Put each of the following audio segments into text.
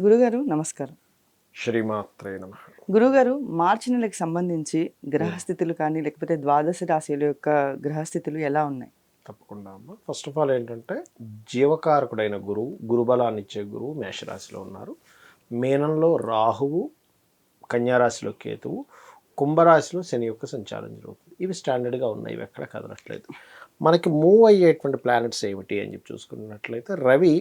గురుగారు నమస్కారం. శ్రీమాత్రే నమః. గురుగారు మార్చి నెలకి సంబంధించి గ్రహస్థితులు కానీ లేకపోతే ద్వాదశ రాశుల యొక్క గ్రహస్థితులు ఎలా ఉన్నాయి? తప్పకుండా అమ్మ. ఫస్ట్ ఆఫ్ ఆల్ ఏంటంటే జీవకారకుడైన గురువు, గురుబలాన్ని ఇచ్చే గురువు మేషరాశిలో ఉన్నారు. మీనంలో రాహువు, కన్యారాశిలో కేతువు, కుంభరాశిలో శని యొక్క సంచారం జరుగుతుంది. ఇవి స్టాండర్డ్గా ఉన్నాయి, ఇవి ఎక్కడ కదలట్లేదు. మనకి మూవ్ అయ్యేటువంటి ప్లానెట్స్ ఏమిటి అని చెప్పి చూసుకున్నట్లయితే రవి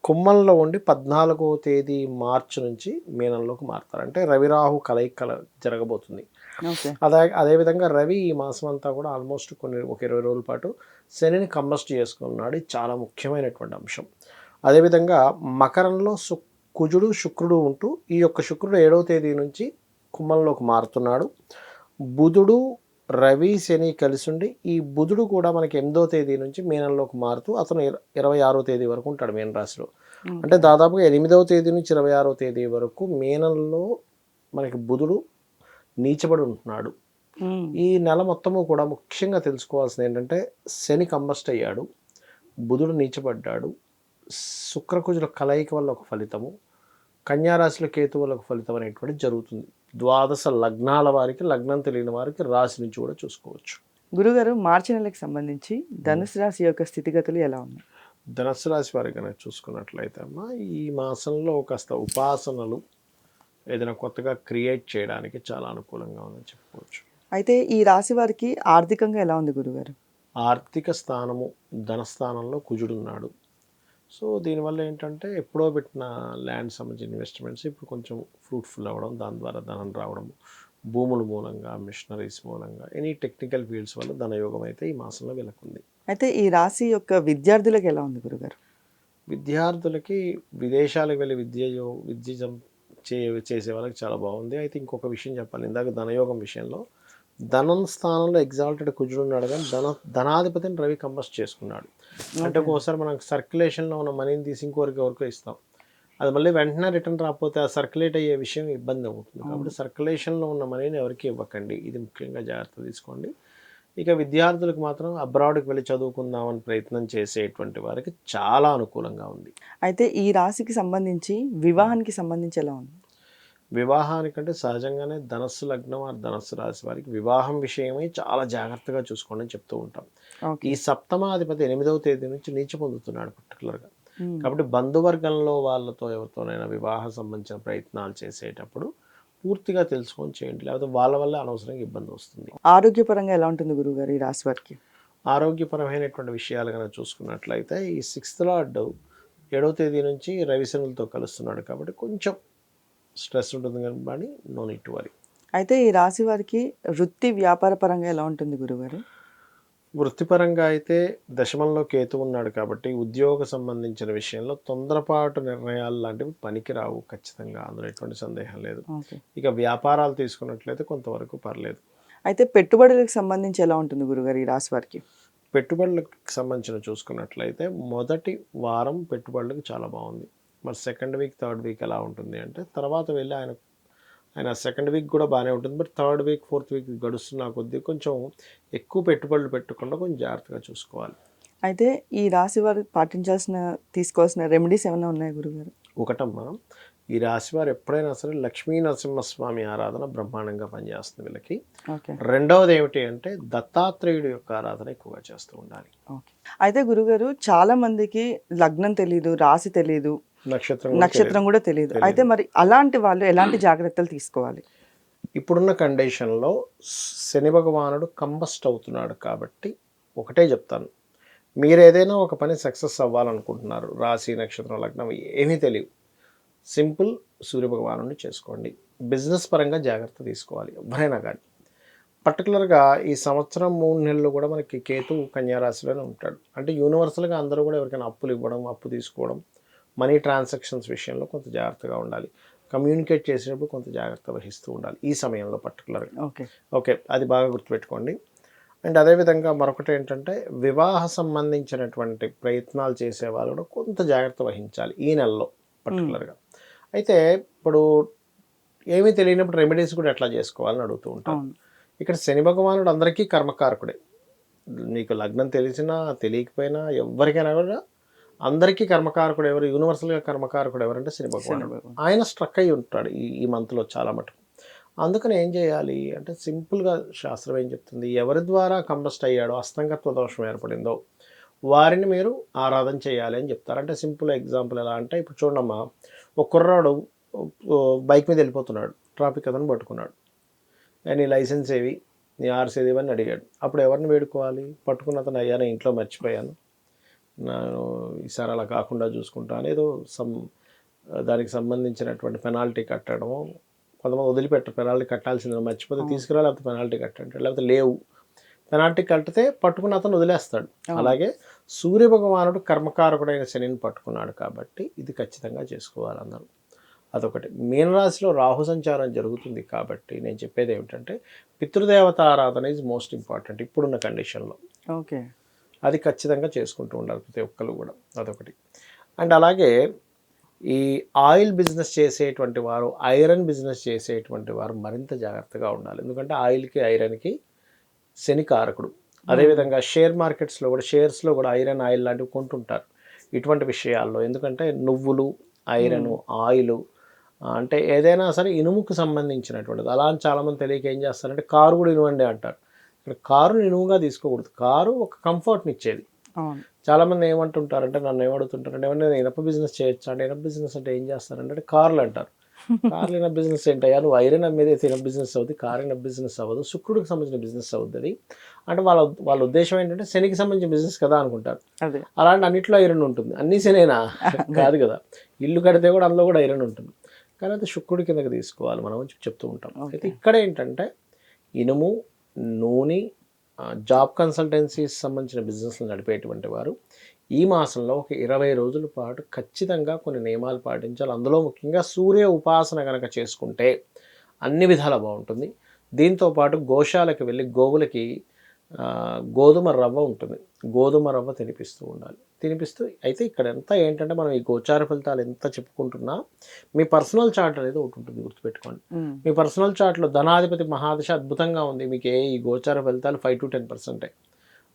కుంభంలో ఉండి 14వ తేదీ మార్చి నుంచి మీనంలోకి మారుతారు. అంటే రవి రాహు కలయిక జరగబోతుంది. అదేవిధంగా రవి ఈ మాసం అంతా కూడా ఆల్మోస్ట్ ఒక 20 రోజుల పాటు శనిని కంబస్ట్ చేసుకున్నాడు. ఇది చాలా ముఖ్యమైనటువంటి అంశం. అదేవిధంగా మకరంలో కుజుడు శుక్రుడు ఉంటూ ఈ యొక్క శుక్రుడు 7వ తేదీ నుంచి కుంభంలోకి మారుతున్నాడు. బుధుడు రవి శని కలిసి ఉండి ఈ బుధుడు కూడా మనకి 8వ తేదీ నుంచి మీనంలోకి మారుతూ అతను 26వ తేదీ వరకు ఉంటాడు మీన రాశిలో. అంటే దాదాపుగా 8వ తేదీ నుంచి 26వ తేదీ వరకు మీనంలో మనకి బుధుడు నీచబడి ఉంటున్నాడు. ఈ నెల మొత్తము కూడా ముఖ్యంగా తెలుసుకోవాల్సింది ఏంటంటే శని కంబస్ట్ అయ్యాడు, బుధుడు నీచబడ్డాడు, శుక్రకుజుల కలయిక వల్ల ఒక ఫలితము, కన్యారాశిలో కేతు వల్ల ఒక ఫలితం అనేటువంటి జరుగుతుంది. ద్వాదశ లగ్నాల వారికి, లగ్నం తెలియని వారికి రాశి నుంచి కూడా చూసుకోవచ్చు. గురుగారు మార్చి నెలకి సంబంధించి ధనుసు రాశి యొక్క స్థితిగతులు ఎలా ఉన్నాయి? ధనుసు రాశి వారికి కనుక చూసుకున్నట్లయితే అమ్మా, ఈ మాసంలో కాస్త ఉపాసనలు ఏదైనా కొత్తగా క్రియేట్ చేయడానికి చాలా అనుకూలంగా ఉందని చెప్పుకోవచ్చు. అయితే ఈ రాశి వారికి ఆర్థికంగా ఎలా ఉంది గురుగారు? ఆర్థిక స్థానము ధనస్థానంలో కుజుడున్నాడు. సో దీనివల్ల ఏంటంటే ఎప్పుడో పెట్టిన ల్యాండ్ సంబంధించిన ఇన్వెస్ట్మెంట్స్ ఇప్పుడు కొంచెం ఫ్రూట్ఫుల్ అవ్వడం, దాని ద్వారా ధనం రావడం, భూముల మూలంగా, మిషనరీస్ మూలంగా, ఎనీ టెక్నికల్ ఫీల్డ్స్ వల్ల ధనయోగం అయితే ఈ మాసంలో వెలకుంది. అయితే ఈ రాశి యొక్క విద్యార్థులకు ఎలా ఉంది గురుగారు? విద్యార్థులకి విదేశాలకు వెళ్ళి విద్య చేసే వాళ్ళకి చాలా బాగుంది. అయితే ఇంకొక విషయం చెప్పాలి, ఇందాక ధనయోగం విషయంలో ధనం స్థానంలో ఎగ్జాల్టెడ్ కుజుడు ఉన్నాడు, కానీ ధనాధిపతిని రవి కంబస్ట్ చేసుకున్నాడు. అంటే ఒకసారి మనం సర్క్యులేషన్లో ఉన్న మనీని తీసి ఇంకొకరికి ఇస్తాం, అది మళ్ళీ వెంటనే రిటర్న్ రాకపోతే ఆ సర్క్యులేట్ అయ్యే విషయం ఇబ్బంది అవుతుంది. కాబట్టి సర్క్యులేషన్లో ఉన్న మనీని ఎవరికి ఇవ్వకండి, ఇది ముఖ్యంగా జాగ్రత్త తీసుకోండి. ఇక విద్యార్థులకు మాత్రం అబ్రాడ్కి వెళ్ళి చదువుకుందామని ప్రయత్నం చేసేటువంటి వారికి చాలా అనుకూలంగా ఉంది. అయితే ఈ రాశికి సంబంధించి వివాహానికి సంబంధించి ఎలా ఉంది? వివాహానికంటే సహజంగానే ధనస్సు లగ్నం ఆ ధనస్సు రాశి వారికి వివాహం విషయమై చాలా జాగ్రత్తగా చూసుకోండి అని చెప్తూ ఉంటాం. ఈ సప్తమాధిపతి 8వ తేదీ నుంచి నీచ పొందుతున్నాడు పర్టికులర్గా. కాబట్టి బంధువర్గంలో వాళ్ళతో ఎవరితోనైనా వివాహ సంబంధించిన ప్రయత్నాలు చేసేటప్పుడు పూర్తిగా తెలుసుకొని చేయండి, లేకపోతే వాళ్ళ వల్ల అనవసరంగా ఇబ్బంది వస్తుంది. ఆరోగ్యపరంగా ఎలా ఉంటుంది గురుగారు ఈ రాశి వారికి? ఆరోగ్యపరమైనటువంటి విషయాలు కనుక చూసుకున్నట్లయితే ఈ 6th లార్డ్ 7వ తేదీ నుంచి రవిశనులతో కలుస్తున్నాడు, కాబట్టి కొంచెం స్ట్రెస్ ఉంటుంది కానీ నో నీడ్ టు వరీ. అయితే ఈ రాశి వారికి వృత్తి వ్యాపార పరంగా ఎలా ఉంటుంది గురుగారు? వృత్తిపరంగా అయితే దశమంలో కేతు ఉన్నాడు కాబట్టి ఉద్యోగ సంబంధించిన విషయంలో తొందరపాటు నిర్ణయాలు లాంటివి పనికిరావు ఖచ్చితంగా, అందులో ఎటువంటి సందేహం లేదు. ఇక వ్యాపారాలు తీసుకున్నట్లయితే కొంతవరకు పర్లేదు. అయితే పెట్టుబడులకు సంబంధించి ఎలా ఉంటుంది గురుగారు ఈ రాశి వారికి? పెట్టుబడులకు సంబంధించిన చూసుకున్నట్లయితే మొదటి వారం పెట్టుబడులకు చాలా బాగుంది. మరి సెకండ్ వీక్ థర్డ్ వీక్ ఎలా ఉంటుంది అంటే తర్వాత వెళ్ళి ఆయన సెకండ్ వీక్ కూడా బాగానే ఉంటుంది, but third week fourth week గడుస్తున్న కొద్దీ కొంచెం ఎక్కువ పెట్టుబడులు పెట్టకుండా కొంచెం జాగ్రత్తగా చూసుకోవాలి. అయితే ఈ రాశి వారు తీసుకోవాల్సిన రెమెడీస్ ఏమైనా ఉన్నాయి గురుగారు? ఒకటమ్మా, ఈ రాశి వారు ఎప్పుడైనా సరే లక్ష్మీ నరసింహస్వామి ఆరాధన బ్రహ్మాండంగా పనిచేస్తుంది వీళ్ళకి. రెండవది ఏమిటి అంటే దత్తాత్రేయుడు యొక్క ఆరాధన ఎక్కువగా చేస్తూ ఉండాలి. అయితే గురుగారు చాలా మందికి లగ్నం తెలియదు, రాశి తెలియదు, నక్షత్రం కూడా తెలియదు. అయితే మరి అలాంటి వాళ్ళు ఎలాంటి జాగ్రత్తలు తీసుకోవాలి? ఇప్పుడున్న కండిషన్లో శని భగవానుడు కంబస్ట్ అవుతున్నాడు కాబట్టి ఒకటే చెప్తాను, మీరు ఏదైనా ఒక పని సక్సెస్ అవ్వాలనుకుంటున్నారు, రాశి నక్షత్రం లగ్నం ఏమీ తెలియదు, సింపుల్ సూర్యభగవానుడిని చేసుకోండి. బిజినెస్ పరంగా జాగ్రత్త తీసుకోవాలి ఎవరైనా కానీ. పర్టికులర్గా ఈ సంవత్సరం 3 నెలలు కూడా మనకి కేతు కన్యారాశిలోనే ఉంటాడు. అంటే యూనివర్సల్గా అందరూ కూడా ఎవరికైనా అప్పులు ఇవ్వడం, అప్పు తీసుకోవడం, మనీ ట్రాన్సాక్షన్స్ విషయంలో కొంత జాగ్రత్తగా ఉండాలి. కమ్యూనికేట్ చేసినప్పుడు కొంత జాగ్రత్త వహిస్తూ ఉండాలి ఈ సమయంలో పర్టికులర్గా. ఓకే, అది బాగా గుర్తుపెట్టుకోండి. అండ్ అదేవిధంగా మరొకటి ఏంటంటే వివాహ సంబంధించినటువంటి ప్రయత్నాలు చేసే వాళ్ళు కూడా కొంత జాగ్రత్త వహించాలి ఈ నెలలో పర్టికులర్గా. అయితే ఇప్పుడు ఏమీ తెలియనప్పుడు రెమెడీస్ కూడా ఎట్లా చేసుకోవాలని అడుగుతూ ఉంటాం. ఇక్కడ శని భగవానుడు అందరికీ కర్మకారకుడే. నీకు లగ్నం తెలిసినా తెలియకపోయినా ఎవరికైనా కూడా అందరికీ కర్మకారకుడు ఎవరు, యూనివర్సల్గా కర్మకారకుడు ఎవరంటే శని భగవానుడు. ఆయన స్ట్రక్ అయి ఉంటాడు ఈ మంత్లో చాలా మటుకు. అందుకని ఏం చేయాలి అంటే సింపుల్గా శాస్త్రం ఏం చెప్తుంది, ఎవరి ద్వారా కంబస్ట్ అయ్యాడో అస్తంగత్వ దోషం ఏర్పడిందో వారిని మీరు ఆరాధన చేయాలి అని చెప్తారు. అంటే సింపుల్ ఎగ్జాంపుల్ ఎలా అంటే, ఇప్పుడు చూడమ్మా, ఒక కుర్రాడు బైక్ మీద వెళ్ళిపోతున్నాడు, ట్రాఫిక్ అతను పట్టుకున్నాడు, నీ లైసెన్స్ ఏవి, నీ ఆర్సీ ఏవి అని అడిగాడు. అప్పుడు ఎవరిని వేడుకోవాలి? పట్టుకున్న అతను, అయ్యా నేను ఇంట్లో మర్చిపోయాను, నేను ఈసారి అలా కాకుండా చూసుకుంటాను, ఏదో దానికి సంబంధించినటువంటి పెనాల్టీ కట్టడము, కొంతమంది వదిలిపెట్టరు, పెనాల్టీ కట్టాల్సింది మర్చిపోతే తీసుకురా, లేకపోతే పెనాల్టీ కట్టండి, లేకపోతే లేవు పెనాల్టీ కట్టితే పట్టుకున్న అతను వదిలేస్తాడు. అలాగే సూర్య భగవానుడు కర్మకారకుడైన శనిని పట్టుకున్నాడు కాబట్టి ఇది ఖచ్చితంగా చేసుకోవాలి అందరూ. అదొకటి. మీనరాశిలో రాహు సంచారం జరుగుతుంది కాబట్టి నేను చెప్పేది ఏమిటంటే, పితృదేవత ఆరాధన ఈజ్ మోస్ట్ ఇంపార్టెంట్ ఇప్పుడున్న కండిషన్లో. ఓకే, అది ఖచ్చితంగా చేసుకుంటూ ఉండాలి ప్రతి ఒక్కరు కూడా. అదొకటి. అండ్ అలాగే ఈ ఆయిల్ బిజినెస్ చేసేటువంటి వారు, ఐరన్ బిజినెస్ చేసేటువంటి వారు మరింత జాగ్రత్తగా ఉండాలి. ఎందుకంటే ఆయిల్కి ఐరన్కి శని కారకుడు. అదేవిధంగా షేర్ మార్కెట్స్లో కూడా, షేర్స్లో కూడా ఐరన్ ఆయిల్ లాంటివి కొంటుంటారు ఇటువంటి విషయాల్లో. ఎందుకంటే నువ్వులు, ఐరను, ఆయిల్ అంటే ఏదైనా సరే ఇనుముకు సంబంధించినటువంటిది. అలా అని చాలామంది తెలియక ఏం చేస్తారంటే కారు కూడా ఇనువండి అంటారు. ఇక్కడ కారుని ఇనువుగా తీసుకోకూడదు. కారు ఒక కంఫర్ట్ని ఇచ్చేది. చాలామంది ఏమంటుంటారంటే, నన్ను ఏమడుగుతుంటారంటే, ఏమన్నా ఇనప బిజినెస్ చేయొచ్చా అంటే, ఇనప బిజినెస్ అంటే ఏం చేస్తారంటే కార్లు అంటారు. కార్లు ఇనప బిజినెస్ ఏంటయ్యా, నువ్వు ఐరన్ అమ్మేది అయితే ఇనప బిజినెస్ అవుతుంది, కార్ ఇనప బిజినెస్ అవ్వదు, శుక్రుడికి సంబంధించిన బిజినెస్ అవుతుంది అంటే వాళ్ళ ఉద్దేశం ఏంటంటే శనికి సంబంధించిన బిజినెస్ కదా అనుకుంటారు. అలాంటి అన్నింటిలో ఐరన్ ఉంటుంది. అన్నీ శనేనా కాదు కదా, ఇల్లు కడితే కూడా అందులో కూడా ఐరన్ ఉంటుంది. కానీ అది శుక్రుడి కిందకి తీసుకోవాలి మనం చెప్తూ ఉంటాం. అయితే ఇక్కడ ఏంటంటే ఇనుము, నూనె, జాబ్ కన్సల్టెన్సీస్ సంబంధించిన బిజినెస్లు నడిపేటువంటి వారు ఈ మాసంలో ఒక 20 రోజుల పాటు ఖచ్చితంగా కొన్ని నియమాలు పాటించాలి. అందులో ముఖ్యంగా సూర్య ఉపాసన కనుక చేసుకుంటే అన్ని విధాలా బాగుంటుంది. దీంతోపాటు గోశాలకు వెళ్ళి గోవులకి గోధుమ రవ్వ ఉంటుంది, గోధుమ రవ్వ తినిపిస్తూ ఉండాలి. అయితే ఇక్కడ ఎంత ఏంటంటే, మనం ఈ గోచార ఫలితాలు ఎంత చెప్పుకుంటున్నా మీ పర్సనల్ చార్ట్ అనేది ఒకటి ఉంటుంది, గుర్తుపెట్టుకోండి. మీ పర్సనల్ చార్ట్లో ధనాధిపతి మహాదశ అద్భుతంగా ఉంది, మీకు ఈ గోచార ఫలితాలు 5 to 10%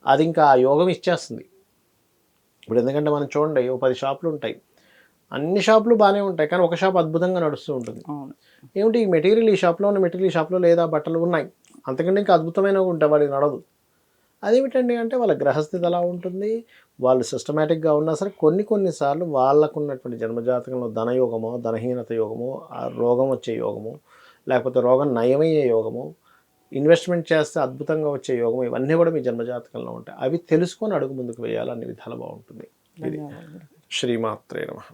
అది ఇంకా ఆ యోగం ఇచ్చేస్తుంది. ఇప్పుడు ఎందుకంటే మనం చూడండి, 10 షాపులు ఉంటాయి, అన్ని షాపులు బాగానే ఉంటాయి, కానీ ఒక షాప్ అద్భుతంగా నడుస్తూ ఉంటుంది. ఏమిటి, ఈ మెటీరియల్ ఈ షాప్లో ఉన్న మెటీరియల్ ఈ షాప్లో లేదా, బట్టలు ఉన్నాయి, అంతకంటే ఇంకా అద్భుతమైనవి ఉంటాయి, వాడికి నడదు. అదేమిటండి అంటే, వాళ్ళ గ్రహస్థితి అలా ఉంటుంది, వాళ్ళు సిస్టమేటిక్గా ఉన్నా సరే కొన్నిసార్లు వాళ్ళకున్నటువంటి జన్మజాతకంలో ధనయోగమో, ధనహీనత యోగమో, ఆ రోగం వచ్చే యోగము, లేకపోతే రోగం నయమయ్యే యోగము, ఇన్వెస్ట్మెంట్ చేస్తే అద్భుతంగా వచ్చే యోగం, ఇవన్నీ కూడా మీ జన్మజాతకంలో ఉంటాయి. అవి తెలుసుకొని అడుగు ముందుకు వేయాలి, అన్ని విధాలు బాగుంటుంది. ఇది శ్రీమాత్రే నమః.